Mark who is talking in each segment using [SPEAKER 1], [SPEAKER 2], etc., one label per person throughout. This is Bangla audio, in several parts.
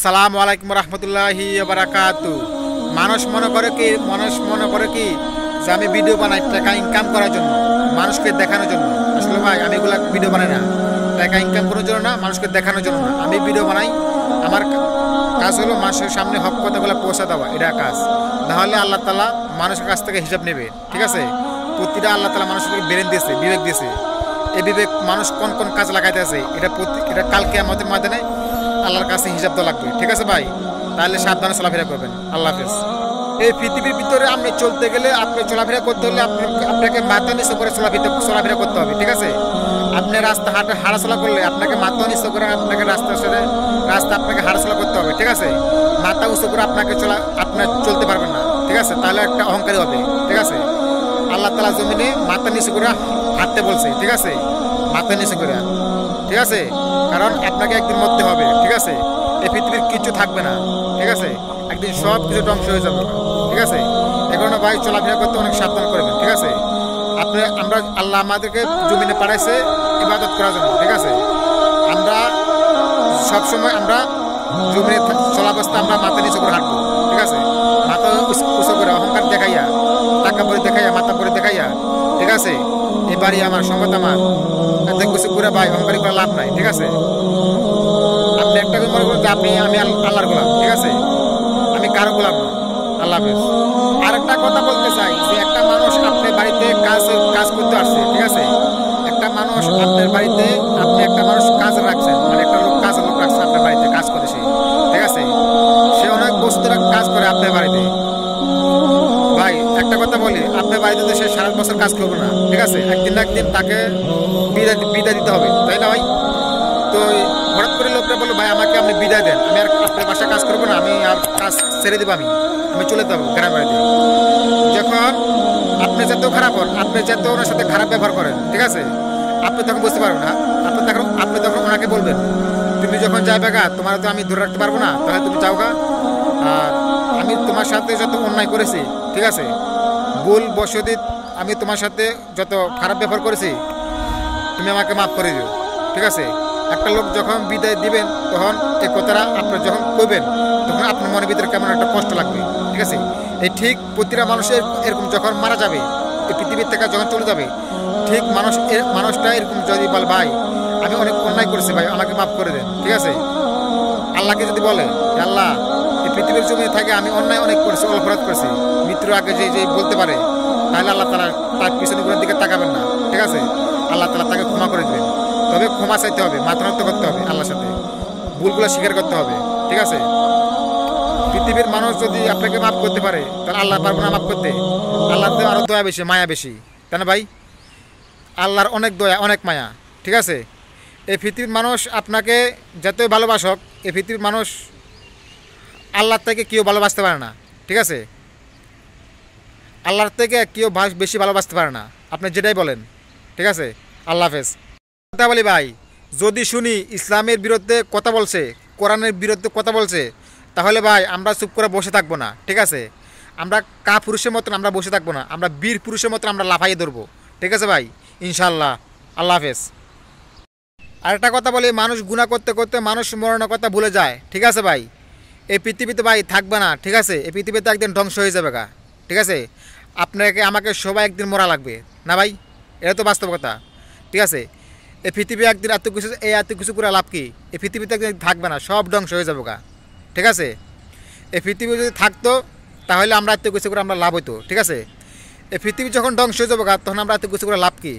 [SPEAKER 1] আসসালামু আলাইকুম রহমতুল্লাহি বারাকাতু। মানুষ মনে করে কি যে আমি ভিডিও বানাই টাকা ইনকাম করার জন্য, মানুষকে দেখানোর জন্য। আসলে ভাই আমি এগুলা ভিডিও বানাই না টাকা ইনকাম করার জন্য না, মানুষকে দেখানোর জন্য না। আমি ভিডিও বানাই, আমার কাজ হলো মানুষের সামনে হক কথাগুলো পৌঁছা দেওয়া, এটা কাজ। নাহলে আল্লাহ তাআলা মানুষের কাছ থেকে হিসাব নেবে, ঠিক আছে? প্রতিটা আল্লাহ তাআলা মানুষকে ব্রেন দিয়েছে, বিবেক দিয়েছে। এই বিবেক মানুষ কোন কোন কাজ লাগাইতে আছে এটা কালকে আমাদের ময়দানে আল্লাহর কাছে হিসাব দেওয়া লাগবে, ঠিক আছে ভাই? তাহলে সাবধানে চলাফেরা করবেন। আল্লাহ হাফেজ। এই পৃথিবীর ভিতরে আপনি চলতে গেলে, আপনি চলাফেরা করতে হলে আপনাকে মাথা নিচু করে চলাফেরা করতে হবে, ঠিক আছে? আপনি রাস্তা হাঁটাচলা করলে আপনাকে মাথা নিচু করে আপনাকে রাস্তা আপনাকে হাঁটাচলা করতে হবে, ঠিক আছে? মাথা উঁচু করে আপনার চলতে পারবেন না, ঠিক আছে? তাহলে একটা অহংকারী হবে, ঠিক আছে? আল্লাহ তাআলা জমিনে মাথা নিচু করে হাঁটতে বলছে, ঠিক আছে? মাথা নিচু করে, ঠিক আছে? কারণ আপনাকে একদিন মরতে হবে, ঠিক আছে? এই পৃথিবীর কিছু থাকবে না, ঠিক আছে? একদিন সব কিছু ধ্বংস হয়ে যাবে, ঠিক আছে? এ কারণে ভাই চলাফেরা করতে অনেক সাবধান করবেন, ঠিক আছে? আল্লাহ আমাদেরকে জমিনে পাঠাইছে ইবাদত করার জন্য, ঠিক আছে? আমরা সবসময় জমিনে চলাবস্থা আমরা মাথা নিচু করে হাঁটবো, ঠিক আছে? মাথা উঁচু করে অহংকার দেখাইয়া, টাকা পরে দেখাইয়া, মাথা পরে দেখাইয়া, ঠিক আছে? এই বাড়ি আমার, সম্পদ আমার, এতে কিছু করে ভাই অহংকারী করার লাভ নাই, ঠিক আছে? আপনি একটা মনে করুন যে আমি আল্লাহর গোলাম, ঠিক আছে? আমি কারো গোলাম না। আল্লাহ হাফেজ। আর একটা কথা বলতে চাই যে একটা মানুষ আপনার বাড়িতে কাজ করতে আসছে, ঠিক আছে? একটা মানুষ আপনার বাড়িতে, আপনি একটা মানুষ কাজ রাখছেন, মানে একটা কাজের লোক রাখছেন আপনার বাড়িতে, কাজ করে সে, ঠিক আছে? সে অনেক বস্তু কাজ করে আপনার বাড়িতে। ভাই একটা কথা বলি, আপনার বাড়িতে তো সে সারা বছর কাজ করবে না, ঠিক আছে? একদিন না একদিন তাকে বিদায় দিতে হবে, তাই না ভাই? তো হঠাৎ করে লোকটা বললো, ভাই আমাকে আপনি বিদায় দেন, আমি আর আপনার বাসায় কাজ করবো না, আমি আর কাজ ছেড়ে দেবো, আমি চলে যাবো গ্রামের বাড়িতে। যখন আপনি যত খারাপ হন, আপনি যত ওনার সাথে খারাপ ব্যবহার করেন, ঠিক আছে? আপনি তখন বুঝতে পারবেন না। আপনি তখন ওনাকে বলবেন, তুমি যখন যাবে গা, তোমার তো আমি ধরে রাখতে পারবো না, তাহলে তুমি যাও গা। আর আমি তোমার সাথে যত অন্যায় করেছি, ঠিক আছে, ভুল বশত আমি তোমার সাথে যত খারাপ ব্যবহার করেছি, তুমি আমাকে মাফ করে দিও, ঠিক আছে? একটা লোক যখন বিদায় দিবেন, তখন এই কথাটা আপনার যখন কইবেন, তখন আপনার মনের ভিতরে কেমন একটা কষ্ট লাগবে, ঠিক আছে? এই ঠিক প্রতিটা মানুষের এরকম যখন মারা যাবে, এই পৃথিবীর থেকে যখন চলে যাবে, ঠিক মানুষটা এরকম যদি বল, ভাই আমি অনেক অন্যায় করেছি, ভাই আমাকে মাফ করে দেন, ঠিক আছে? আল্লাহকে যদি বলে, আল্লাহ এই পৃথিবীর জমিনে থাকে আমি অন্যায় অনেক করেছি, অপরাধ করেছি, মৃত্যুর আগে যে বলতে পারে, তাহলে আল্লাহ তাআলা তার পিছনে কোনো দিকে তাকাবেন না, ঠিক আছে? আল্লাহ তাআলা তাকে ক্ষমা করে দেবেন। তবে ক্ষমা চাইতে হবে, মাথা নত করতে হবে আল্লাহর সাথে, ভুলগুলো স্বীকার করতে হবে, ঠিক আছে? পৃথিবীর মানুষ যদি আপনাকে মাফ করতে পারে, তাহলে আল্লাহ পারবো না মাফ করতে? আল্লাহর তো আরো দয়া বেশি, মায়া বেশি, তাই না ভাই? আল্লাহর অনেক দয়া, অনেক মায়া, ঠিক আছে? এই পৃথিবীর মানুষ আপনাকে যতই ভালোবাসক, এই পৃথিবীর মানুষ আল্লাহর থেকে কেউ ভালোবাসতে পারে না, ঠিক আছে? আল্লাহর থেকে কেউ বেশি ভালোবাসতে পারে না, আপনি যেটাই বলেন, ঠিক আছে? আল্লাহ হাফেজ। কথা বলি ভাই, যদি শুনি ইসলামের বিরুদ্ধে কথা বলছে, কোরআনের বিরুদ্ধে কথা বলছে, তাহলে ভাই আমরা চুপ করে বসে থাকবো না, ঠিক আছে? আমরা পুরুষের মতন আমরা বসে থাকবো না, আমরা বীর পুরুষের মতন আমরা লাফাইয়ে ধরবো, ঠিক আছে ভাই? ইনশাআল্লাহ। আল্লাহ হাফেজ। আরেকটা কথা বলি, মানুষ গুনাহ করতে করতে মানুষ মরণের কথা ভুলে যায়, ঠিক আছে ভাই? এই পৃথিবীতে ভাই থাকবে না, ঠিক আছে? এই পৃথিবীতে একদিন ধ্বংস হয়ে যাবে গা, ঠিক আছে? আপনাকে আমাকে সবাই একদিন মরা লাগবে না ভাই? এটা তো বাস্তব কথা, ঠিক আছে? এই পৃথিবী একদিন এত কিছু করে লাভ কি? এই পৃথিবীতে একদিন থাকবে না, সব ধ্বংস হয়ে যাবে গা, ঠিক আছে? এই পৃথিবী যদি থাকতো, তাহলে আমরা এত কিছু করে আমরা লাভ হইতো, ঠিক আছে? এই পৃথিবী যখন ধ্বংস হয়ে যাবে গা, তখন আমরা এত কিছু করে লাভ কি?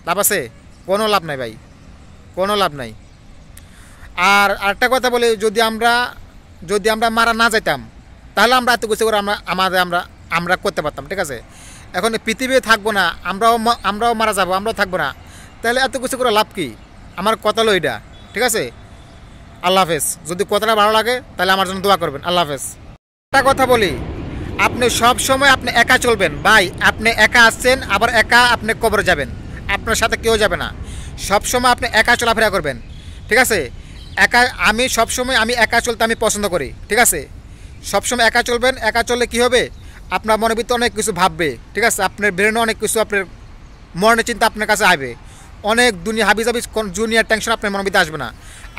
[SPEAKER 1] লাভ আছে? কোনো লাভ নাই ভাই, কোনো লাভ নাই। আর আরেকটা কথা বলি, যদি আমরা মারা না যাইতাম, তাহলে আমরা এত কিছু করে আমরা করতে পারতাম, ঠিক আছে? এখন পৃথিবী থাকবো না, আমরাও মারা যাবো, আমরাও থাকবো না, তাহলে এত কিছু করে লাভ কি? আমার কথা হলো এটা, ঠিক আছে? আল্লাহ হাফেজ। যদি কথাটা ভালো লাগে তাহলে আমার জন্য দোয়া করবেন। আল্লাহ হাফেজ। একটা কথা বলি, আপনি সব সময় আপনি একা চলবেন ভাই। আপনি একা আসছেন, আবার একা আপনি কবরে যাবেন, আপনার সাথে কেউ যাবে না। সব সময় আপনি একা চলাফেরা করবেন, ঠিক আছে? আমি সবসময় একা চলতে আমি পছন্দ করি, ঠিক আছে? সবসময় একা চলবেন। একা চললে কী হবে? আপনার মনের ভিতরে অনেক কিছু ভাববে, ঠিক আছে? আপনার ব্রেনে অনেক কিছু, আপনার মনের চিন্তা আপনার কাছে আসবে, অনেক দুনিয়া হাবিজাবি জুনিয়ার টেনশন আপনার মনের ভিতরে আসবে না।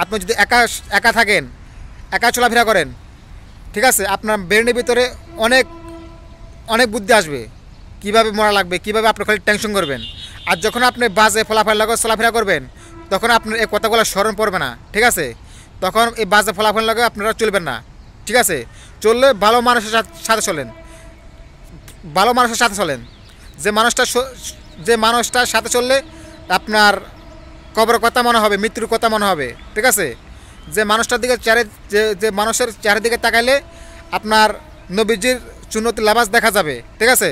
[SPEAKER 1] আপনি যদি একা থাকেন, একা চলাফেরা করেন, ঠিক আছে, আপনার ব্রেনের ভিতরে অনেক অনেক বুদ্ধি আসবে, কীভাবে মরা লাগবে, কীভাবে আপনি খালি টেনশন করবেন। আর যখন আপনি বাজে ফলাফল লাগে চলাফেরা করবেন, তখন আপনার এই কথাগুলো স্মরণ পড়বে না, ঠিক আছে। তখন এই বাজে ফলাফল লাগে আপনারা চলবেন না, ঠিক আছে। চললে ভালো মানুষের সাথে চলেন, ভালো মানুষের সাথে চলেন। যে মানুষটার সাথে চললে আপনার কবরের কথা মনে হবে, মৃত্যুর কথা মনে হবে, ঠিক আছে। যে মানুষটার দিকে যে মানুষের চারিদিকে তাকাইলে আপনার নবীজির চুন্নতি লাবাস দেখা যাবে, ঠিক আছে।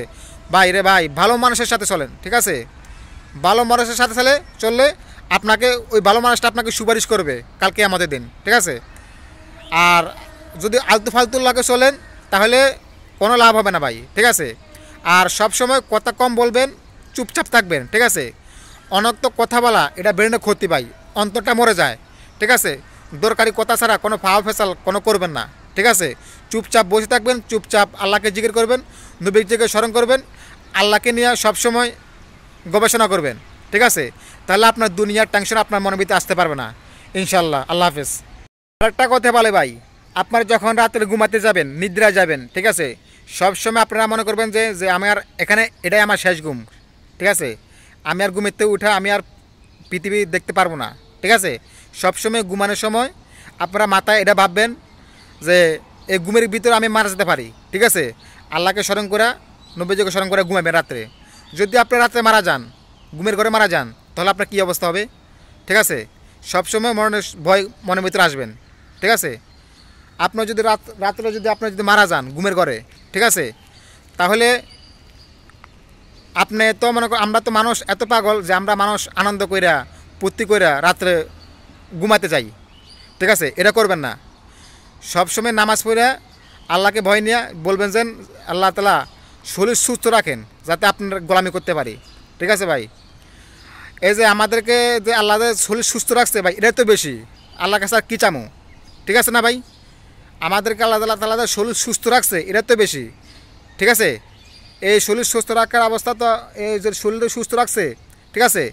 [SPEAKER 1] ভাই রে ভাই, ভালো মানুষের সাথে চলেন, ঠিক আছে। ভালো মানুষের সাথে চললে আপনাকে ওই ভালো মানুষটা আপনাকে সুপারিশ করবে কালকে আমাদের দিন, ঠিক আছে। আর যদি আলতু ফালতু লাগে চলেন তাহলে কোনো লাভ হবে না ভাই, ঠিক আছে। আর সব সময় কথা কম বলবেন, চুপচাপ থাকবেন, ঠিক আছে। অনর্থ কথা বলা এটা ব্রেনে ক্ষতি ভাই, অন্তরটা মরে যায়, ঠিক আছে। দরকারি কথা ছাড়া কোনো ফাওয়া ফেসাল কোনো করবেন না, ঠিক আছে। চুপচাপ বসে থাকবেন, চুপচাপ আল্লাহকে জিকির করবেন, নবীর জিকির স্মরণ করবেন, আল্লাহকে নিয়ে সবসময় গবেষণা করবেন, ঠিক আছে। তাহলে আপনার দুনিয়ার টেনশন আপনার মনের ভিতরে আসতে পারবে না, ইনশাল্লাহ। আল্লাহ হাফেজ। আরেকটা কথা বলে ভাই, আপনার যখন রাত্রে ঘুমাতে যাবেন, নিদ্রায় যাবেন, ঠিক আছে, সবসময় আপনারা মনে করবেন যে আমার এখানে এটাই আমার শেষ ঘুম, ঠিক আছে। আমি আর ঘুমেতে উঠে আমি আর পৃথিবী দেখতে পারবো না, ঠিক আছে। সবসময় ঘুমানোর সময় আপনারা মাথায় এটা ভাববেন যে এই ঘুমের ভিতরে আমি মারা যেতে পারি, ঠিক আছে। আল্লাহকে স্মরণ করে, নবীজিকে স্মরণ করে ঘুমাবেন রাত্রে। যদি আপনি রাত্রে মারা যান, ঘুমের ঘরে মারা যান, তাহলে আপনার কী অবস্থা হবে, ঠিক আছে। সবসময় মনের ভয় মনের ভিতরে আসবেন, ঠিক আছে। আপনার যদি রাত্রে যদি আপনি যদি মারা যান ঘুমের ঘরে, ঠিক আছে, তাহলে আপনি তো মনে করেন, আমরা তো মানুষ এত পাগল যে আমরা মানুষ আনন্দ কইরা ফুর্তি কইরা রাত্রে ঘুমাতে যাই, ঠিক আছে। এটা করবেন না। সবসময় নামাজ পড়ে আল্লাহকে ভয় নিয়ে বলবেন যে আল্লাহ তাআলা শরীর সুস্থ রাখেন যাতে আপনার গোলামি করতে পারি, ঠিক আছে ভাই। এই যে আমাদেরকে যে আল্লাহ শরীর সুস্থ রাখছে ভাই, এটাই তো বেশি। আল্লাহর কাছে আর কী চামো, ঠিক আছে না ভাই। আমাদেরকে আল্লাহ তাআলা শরীর সুস্থ রাখছে, এটা তো বেশি, ঠিক আছে। এই শরীর সুস্থ রাখার অবস্থা তো, এই যে শরীর সুস্থ রাখছে, ঠিক আছে,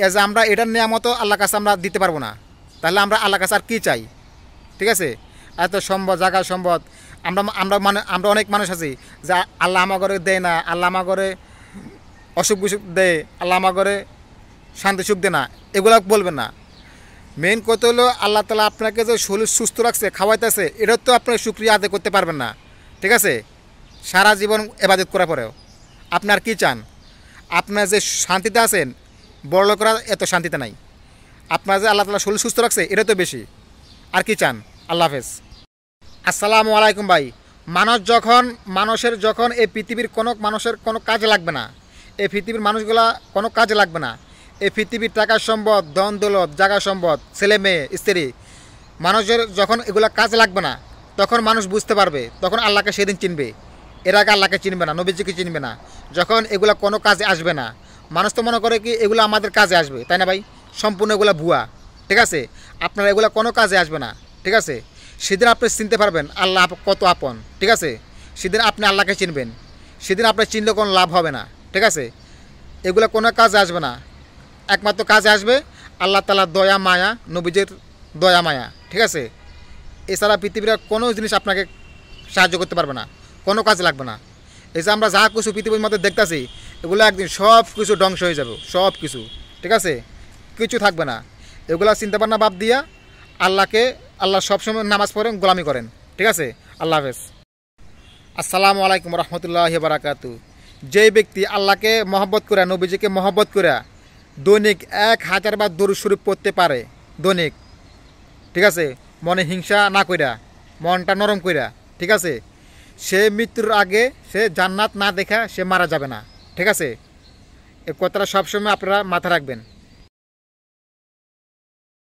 [SPEAKER 1] এই যে আমরা এটার নিয়ামত আল্লাহর কাছে আমরা দিতে পারবো না, তাহলে আমরা আল্লাহর কাছে আর কী চাই, ঠিক আছে। এত সম্পদ, জায়গা সম্পদ, আমরা অনেক মানুষ আছি যে আল্লাহ আমার ঘরে দেয় না, আল্লাহ আমার ঘরে অসুখ বিসুখ দেয়, আল্লাহ আমার ঘরে শান্তি সুখ দেয় না, এগুলো বলবেন না। মেইন কথা হলো আল্লাহ তাআলা আপনাকে যে শরীর সুস্থ রাখছে, খাওয়াইতেছে, এটার তো আপনি শুকরিয়া আদায় করতে পারবেন না, ঠিক আছে। সারা জীবন ইবাদত করার পরেও আপনি আর কী চান? আপনার যে শান্তিতে আছেন, বড় লোকরা এত শান্তিতে নাই। আপনার যে আল্লাহ তাআলা শরীর সুস্থ রাখছে, এটা তো বেশি, আর কি চান? আল্লাহ হাফেজ। আসসালামু আলাইকুম ভাই। মানুষের যখন এই পৃথিবীর মানুষের কোনো কাজে লাগবে না, এই পৃথিবীর মানুষগুলা কোনো কাজে লাগবে না, এই পৃথিবীর টাকা সম্পদ, ধন দৌলত, জায়গা সম্পদ, ছেলে মেয়ে, স্ত্রী, মানুষের যখন এগুলা কাজে লাগবে না, তখন মানুষ বুঝতে পারবে, তখন আল্লাহকে সেদিন চিনবে। এর আগে আল্লাহকে চিনবে না, নবীজিকে চিনবে না। যখন এগুলা কোনো কাজে আসবে না, মানুষ তো মনে করে কি এগুলো আমাদের কাজে আসবে, তাই না ভাই? সম্পূর্ণ এগুলো ভুয়া, ঠিক আছে। আপনার এগুলো কোনো কাজে আসবে না, ঠিক আছে। সেদিন আপনি চিনতে পারবেন আল্লাহ কত আপন, ঠিক আছে। সেদিন আপনি আল্লাহকে চিনবেন, সেদিন আপনি চিনলে কোনো লাভ হবে না, ঠিক আছে। এগুলো কোনো কাজে আসবে না, একমাত্র কাজে আসবে আল্লাহ তাআলার দয়া মায়া, নবীজির দয়া মায়া, ঠিক আছে। এছাড়া পৃথিবীর কোনো জিনিস আপনাকে সাহায্য করতে পারবে না, কোনো কাজে লাগবে না। এই যে আমরা যা কিছু পৃথিবীর মধ্যে দেখতেছি, এগুলো একদিন সব কিছু ধ্বংস হয়ে যাবে, সব কিছু, ঠিক আছে, কিছু থাকবে না। এগুলো চিন্তাভাবনা বাদ দিয়া আল্লাহ সবসময় নামাজ পড়েন, গোলামি করেন, ঠিক আছে। আল্লাহ হাফেজ। আসসালামু আলাইকুম রহমতুল্লাহি ওয়া বারাকাতুহু। যেই ব্যক্তি আল্লাহকে মহব্বত করে, নবীজিকে মহব্বত করে দৈনিক 1000 বার দরুদ শরীফ পড়তে পারে দৈনিক, ঠিক আছে, মনে হিংসা না কইরা, মনটা নরম কইরা, ঠিক আছে, সে মৃত্যুর আগে সে জান্নাত না দেখা সে মারা যাবে না, ঠিক আছে। এই কথাটা সবসময় আপনারা মাথায় রাখবেন।